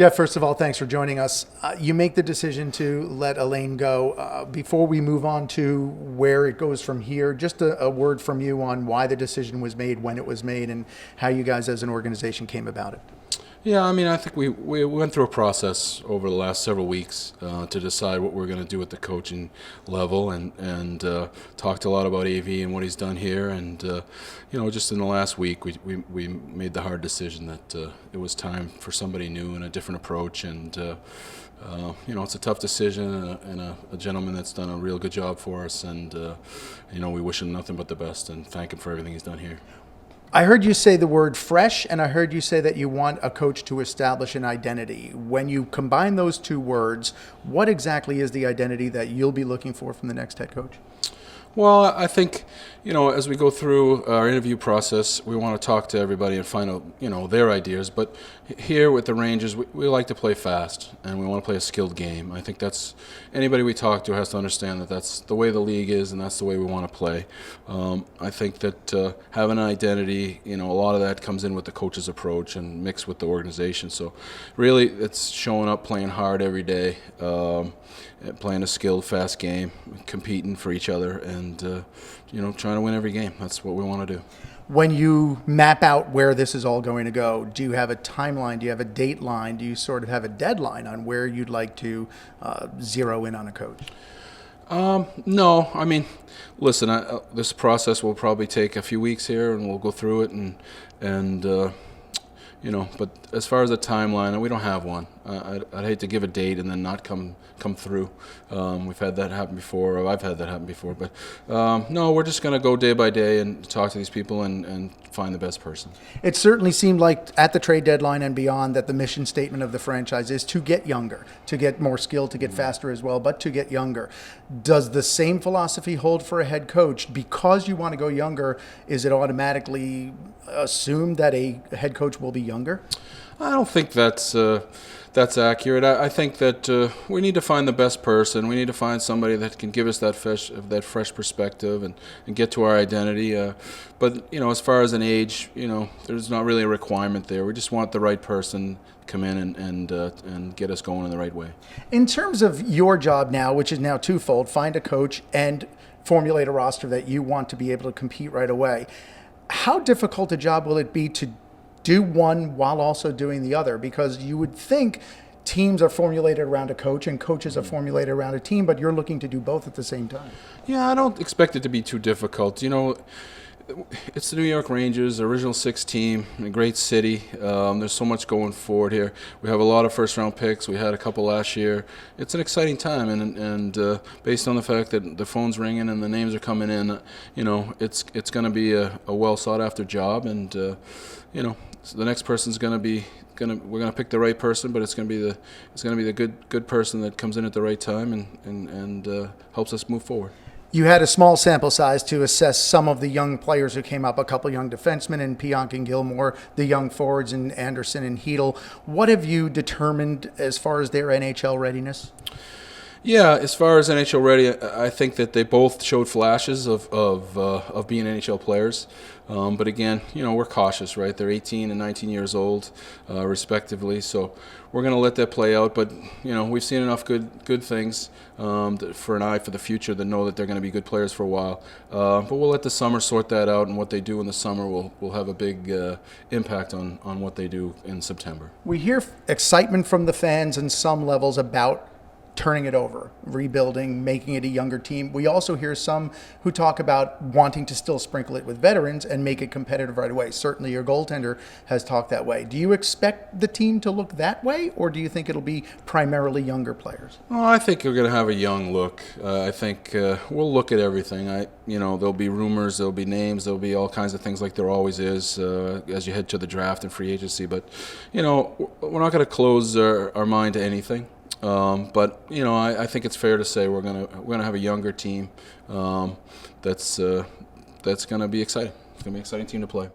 Jeff, first of all, thanks for joining us. You make the decision to let Alain go. Before we move on to where it goes from here, just a word from you on why the decision was made, when it was made, and how you guys as an organization came about it. Yeah, I mean, I think we went through a process over the last several weeks to decide what we're going to do at the coaching level, and talked a lot about AV and what he's done here, and just in the last week we made the hard decision that it was time for somebody new and a different approach, and it's a tough decision and a gentleman that's done a real good job for us, and we wish him nothing but the best and thank him for everything he's done here. I heard you say the word fresh, and I heard you say that you want a coach to establish an identity. When you combine those two words, what exactly is the identity that you'll be looking for from the next head coach? Well, I think, as we go through our interview process, we want to talk to everybody and find out, their ideas. But here with the Rangers, we like to play fast, and we want to play a skilled game. I think that's anybody we talk to has to understand that that's the way the league is, and that's the way we want to play. I think that having an identity, a lot of that comes in with the coach's approach and mixed with the organization. So really, it's showing up, playing hard every day, playing a skilled, fast game, competing for each other, and trying to win every game. That's what we want to do. When you map out where this is all going to go, do you have a timeline? Do you have a date line? Do you sort of have a deadline on where you'd like to zero in on a coach? No. I mean, listen, this process will probably take a few weeks here, and we'll go through it, and but as far as a timeline, we don't have one. I'd hate to give a date and then not come through. We've had that happen before, or I've had that happen before. But no, we're just going to go day by day and talk to these people and find the best person. It certainly seemed like at the trade deadline and beyond that the mission statement of the franchise is to get younger, to get more skilled, to get faster as well, but to get younger. Does the same philosophy hold for a head coach? Because you want to go younger, is it automatically assumed that a head coach will be younger? I don't think that's accurate. I think that we need to find the best person. We need to find somebody that can give us that fresh perspective and get to our identity. But as far as an age, there's not really a requirement there. We just want the right person to come in and get us going in the right way. In terms of your job now, which is now twofold, find a coach and formulate a roster that you want to be able to compete right away. How difficult a job will it be to do one while also doing the other? Because you would think teams are formulated around a coach and coaches are formulated around a team, but you're looking to do both at the same time. Yeah, I don't expect it to be too difficult. It's the New York Rangers, the original six team, a great city. There's so much going forward here. We have a lot of first-round picks. We had a couple last year. It's an exciting time, and based on the fact that the phone's ringing and the names are coming in, it's going to be a well sought-after job, and so the next person's we're going to pick the right person, but it's going to be the good person that comes in at the right time and helps us move forward. You had a small sample size to assess some of the young players who came up, a couple young defensemen in Pionk and Gilmore, the young forwards in Anderson and Hedel. What have you determined as far as their NHL readiness? Yeah, as far as NHL ready, I think that they both showed flashes of being NHL players. But again, we're cautious, right? They're 18 and 19 years old, respectively. So we're going to let that play out. But we've seen enough good things for an eye for the future to know that they're going to be good players for a while. But we'll let the summer sort that out, and what they do in the summer will have a big impact on what they do in September. We hear excitement from the fans in some levels about turning it over, rebuilding, making it a younger team. We also hear some who talk about wanting to still sprinkle it with veterans and make it competitive right away. Certainly your goaltender has talked that way. Do you expect the team to look that way, or do you think it'll be primarily younger players? Well, I think we're going to have a young look. I think we'll look at everything. There'll be rumors, there'll be names, there'll be all kinds of things like there always is as you head to the draft and free agency. But, we're not going to close our mind to anything. But I think it's fair to say we're gonna have a younger team that's gonna be exciting. It's gonna be an exciting team to play.